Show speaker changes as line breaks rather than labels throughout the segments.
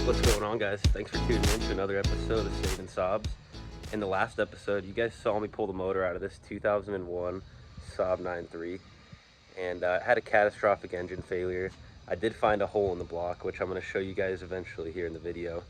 What's going on, guys? Thanks for tuning in to another episode of Saving Saabs. In the last episode, you guys saw me pull the motor out of this 2001 Saab 9.3, and it had a catastrophic engine failure. I did find a hole in the block, which I'm going to show you guys eventually here in the video.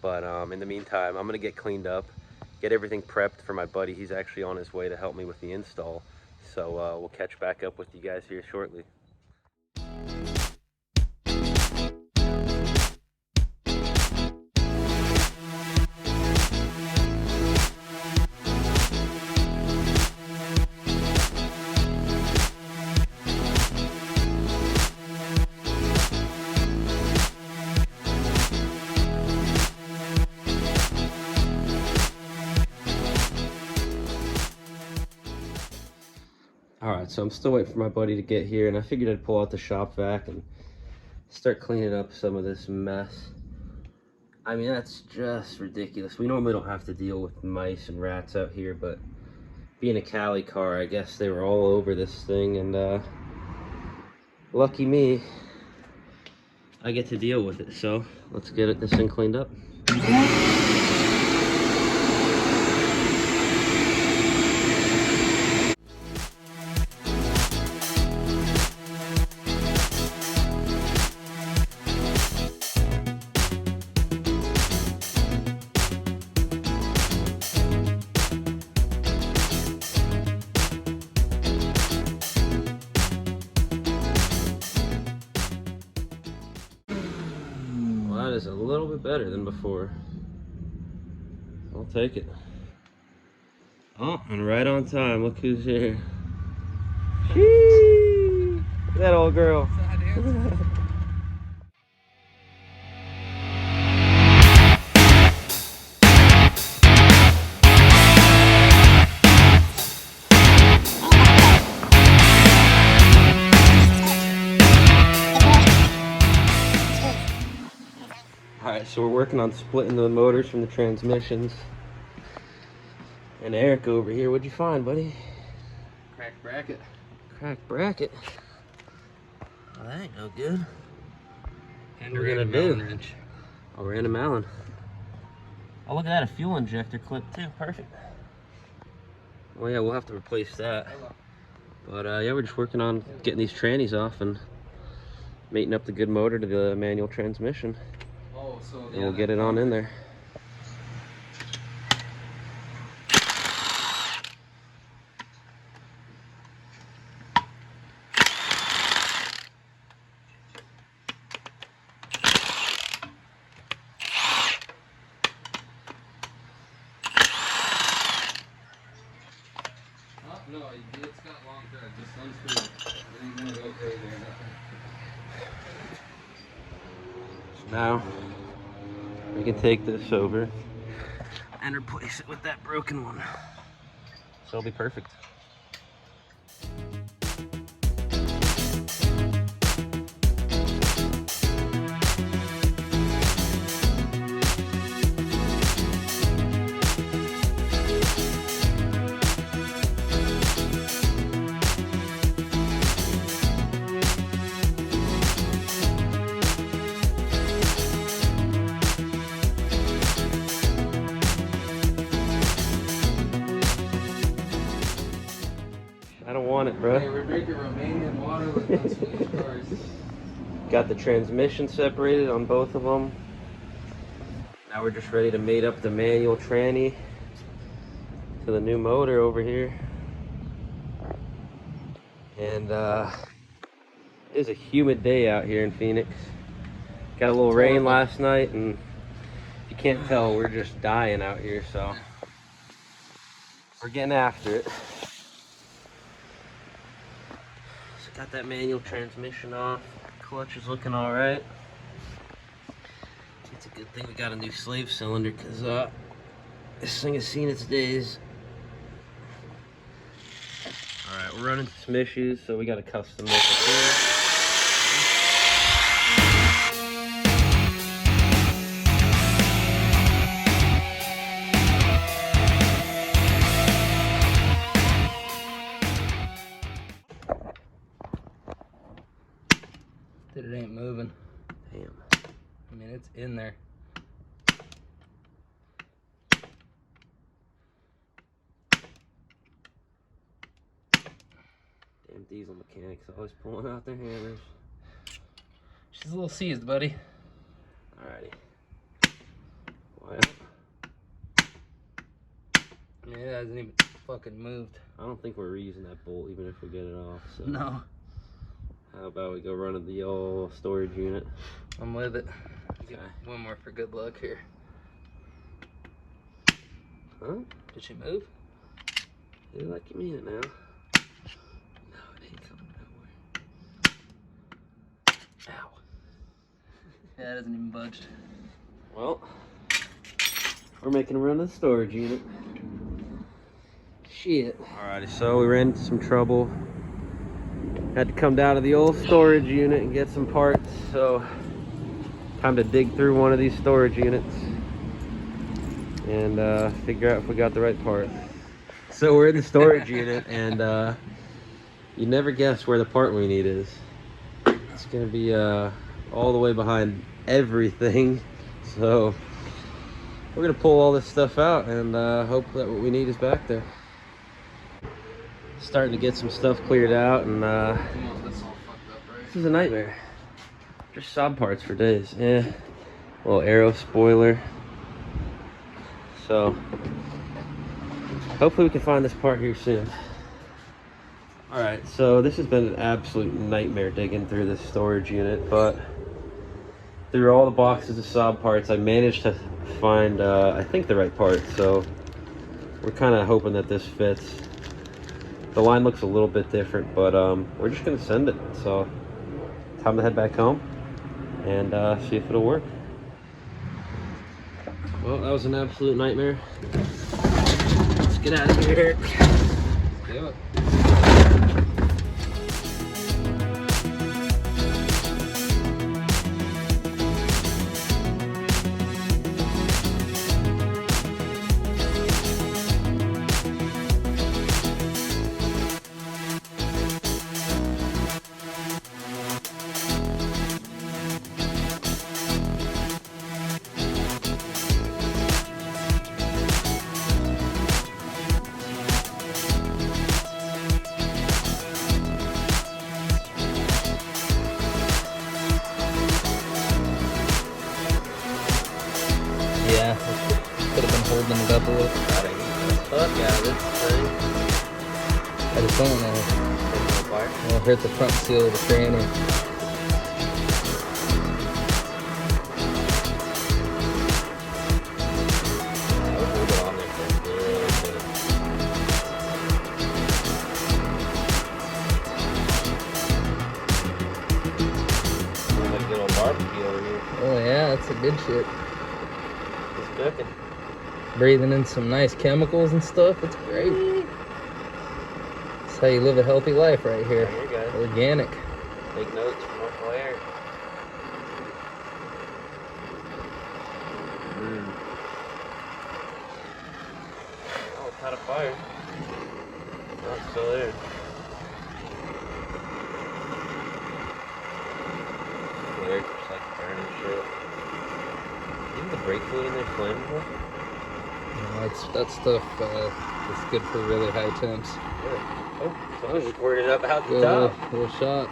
But in the meantime, I'm going to get cleaned up, get everything prepped for my buddy. He's actually on his way to help me with the install. So we'll catch back up with you guys here shortly. Alright, so I'm still waiting for my buddy to get here, and I figured I'd pull out the shop vac and start cleaning up some of this mess. I mean, that's just ridiculous. We normally don't have to deal with mice and rats out here, but being a Cali car, I guess they were all over this thing, and lucky me, I get to deal with it. So let's get this thing cleaned up. That is a little bit better than before. I'll take it. Oh, and right on time. Look who's here. Sheesh! That old girl. Alright, so we're working on splitting the motors from the transmissions. And Eric over here, what'd you find, buddy?
Cracked bracket.
Cracked bracket? Well, that ain't no good.
And
What
a
we're gonna
random
do?
Allen wrench.
Oh, random Allen. Oh, look at that, a fuel injector clip too. Perfect. Well, yeah, we'll have to replace that. But yeah, we're just working on getting these trannies off and mating up the good motor to the manual transmission.
Oh, so
And we'll get it on in there.
Oh, no, it's got long thread. Just unscrew it. It ain't gonna go crazy or nothing.
Now we can take this over and replace it with that broken one. So it'll be perfect. I don't want it, bro.
Hey, we're drinking Romanian water with Swedish cars.
Got the transmission separated on both of them. Now we're just ready to mate up the manual tranny to the new motor over here. And it is a humid day out here in Phoenix. Got a little rain last night, and if you can't tell, we're just dying out here, so we're getting after it. So got that manual transmission off. Clutch is looking all right. It's a good thing we got a new slave cylinder, because this thing has seen its days. All right, we're running into some issues, so we got a custom make it here.
Dude, it ain't moving.
Damn.
I mean, it's in there.
Diesel mechanics always pulling out their hammers.
She's a little seized, buddy.
Alrighty. Well,
I mean, it hasn't even fucking moved.
I don't think we're reusing that bolt even if we get it off. So
No.
how about we go run the old storage unit?
I'm with it.
Okay.
One more for good luck here.
Huh?
Did she move?
Do like you mean it now.
No, it ain't coming nowhere. Ow. Yeah, it hasn't even budged.
Well, we're making a run of the storage unit.
Shit.
Alrighty, so we ran into some trouble. Had to come down to the old storage unit and get some parts. So, time to dig through one of these storage units and figure out if we got the right part. So we're in the storage unit, and you never guess where the part we need is. It's gonna be all the way behind everything. So we're gonna pull all this stuff out and hope that what we need is back there. Starting to get some stuff cleared out, and
That's all fucked up, right?
this is a nightmare. Just Saab parts for days. Yeah, little aero spoiler. So hopefully we can find this part here soon. All right, so this has been an absolute nightmare digging through this storage unit, but through all the boxes of Saab parts, I managed to find, I think, the right part. So we're kind of hoping that this fits. The line looks a little bit different, but we're just gonna send it. So time to head back home and see if it'll work. Well, that was an absolute nightmare. Let's get out of here.
Do it. Yeah, could have been holding it up a little.
Gotta get the fuck out of this thing.
I just don't know. It'll hurt the front seal of the tranny.
Barbecue over here.
Oh yeah, that's a good shit.
It's cooking.
Breathing in some nice chemicals and stuff. It's great. That's how you live a healthy life right here.
Here you go.
Organic.
Take notes from local air. Oh, it's out of fire. Oh, it's still there. Weird, just like burning shit. Isn't the brake fluid in there flammable?
No, that stuff is good for really high temps.
Yeah. Oh, someone squirted it up out the
Good,
top.
little shot.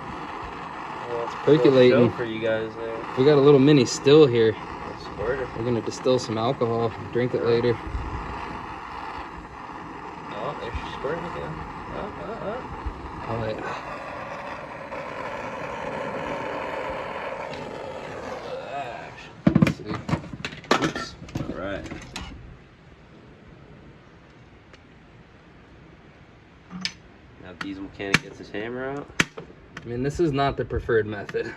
Well, it's
Percolating.
a little show for you guys there.
We got a little mini still here.
A squirter.
We're gonna distill some alcohol, drink it later.
Oh, there's your squirting again.
Oh yeah. Let's see. Oops.
All right. Now Diesel mechanic gets his hammer out.
I mean, this is not the preferred method.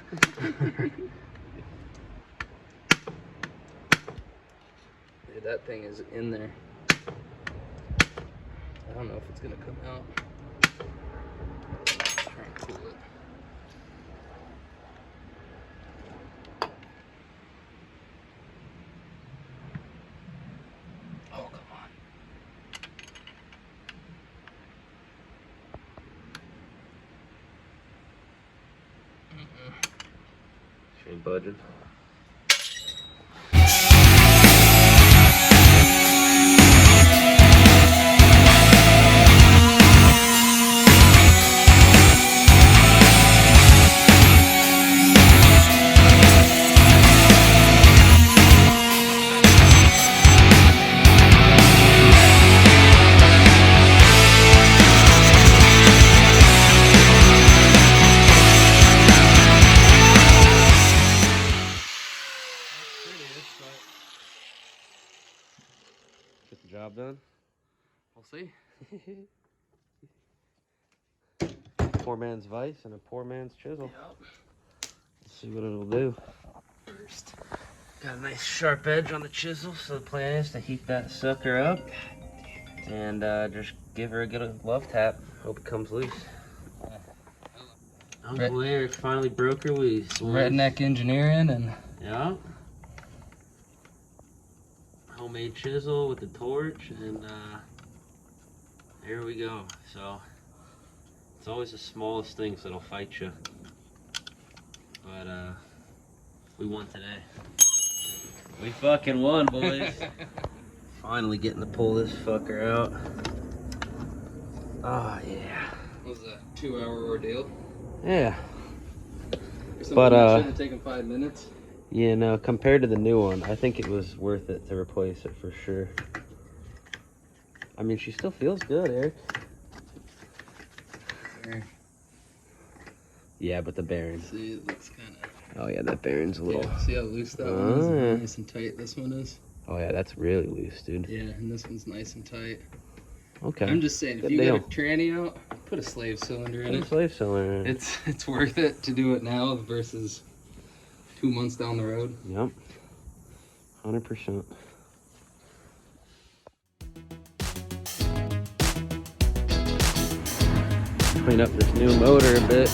Dude, that thing is in there. I don't know if it's gonna come out. Try and cool it. Oh, come on.
She ain't budging. Get the job done.
We'll see.
Poor man's vice and a poor man's chisel. Let's see what it'll do.
First.
Got a nice sharp edge on the chisel, so the plan is to heat that sucker up and just give her a good love tap. Hope it comes loose. Uncle Eric finally broke her loose.
Redneck engineering and
yeah. Homemade chisel with the torch, and there we go. So it's always the smallest things that'll fight you. But we won today. We fucking won, boys. Finally getting to pull this fucker out. Oh yeah.
What was that, 2-hour ordeal?
Yeah.
But should have taken 5 minutes.
You know, compared to the new one, I think it was worth it to replace it for sure. I mean, she still feels good, Eric. Yeah, but the bearing.
See, it looks kind of.
Oh yeah, that bearing's a little.
Yeah, see how loose that one is?
Yeah.
Nice and tight this one is.
Oh yeah, that's really loose, dude.
Yeah, and this one's nice and tight.
Okay.
I'm just saying, if
Good
you
deal.
got a tranny out, put a slave cylinder in
Put a
it.
slave cylinder in it.
It's worth it to do it now versus 2 months down the road.
Yep. 100%. Clean up this new motor a bit.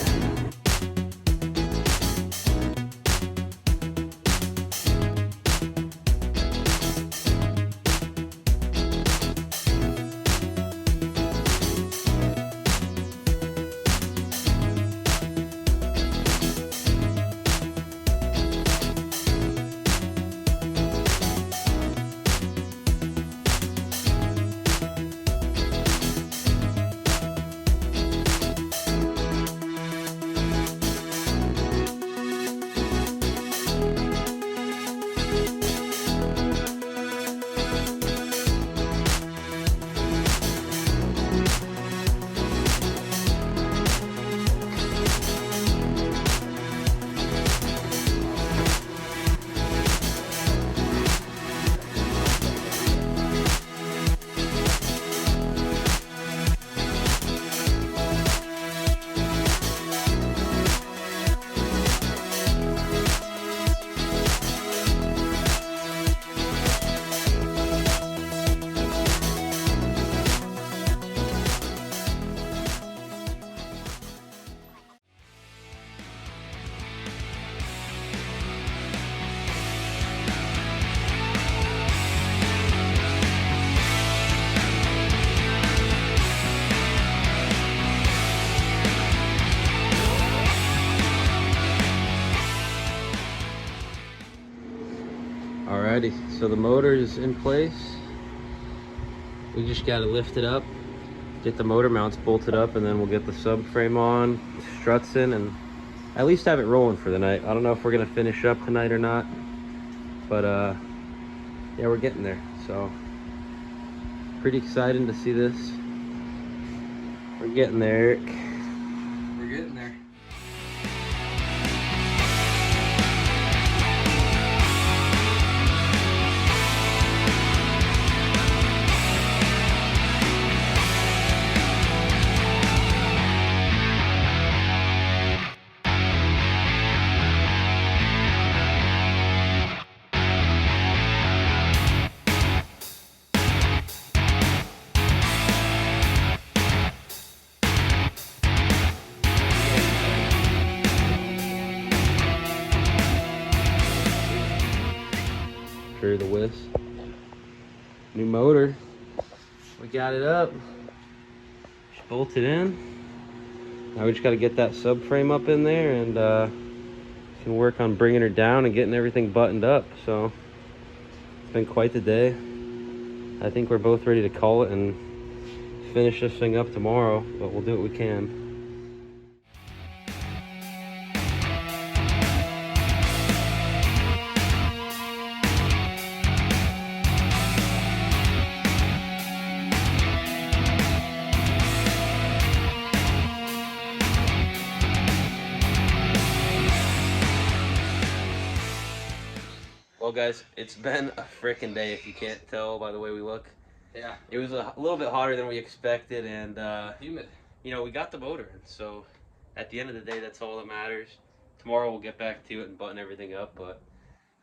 Alrighty, so the motor is in place. We just got to lift it up, get the motor mounts bolted up, and then we'll get the subframe on, struts in, and at least have it rolling for the night. I don't know if we're gonna finish up tonight or not, but yeah, we're getting there. So pretty excited to see this. We're getting there, Eric.
We're getting there.
Sure, the whiz. New motor. We got it up. Just bolted in. Now we just got to get that subframe up in there and can work on bringing her down and getting everything buttoned up. So it's been quite the day. I think we're both ready to call it and finish this thing up tomorrow, but we'll do what we can. Well, guys, it's been a freaking day if you can't tell by the way we look.
Yeah.
It was a little bit hotter than we expected, and
Humid.
you know, we got the motor in, so at the end of the day, that's all that matters. Tomorrow we'll get back to it and button everything up, but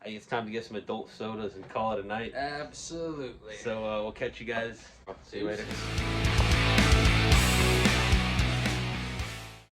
I think it's time to get some adult sodas and call it a night.
Absolutely.
So we'll catch you guys. See you later.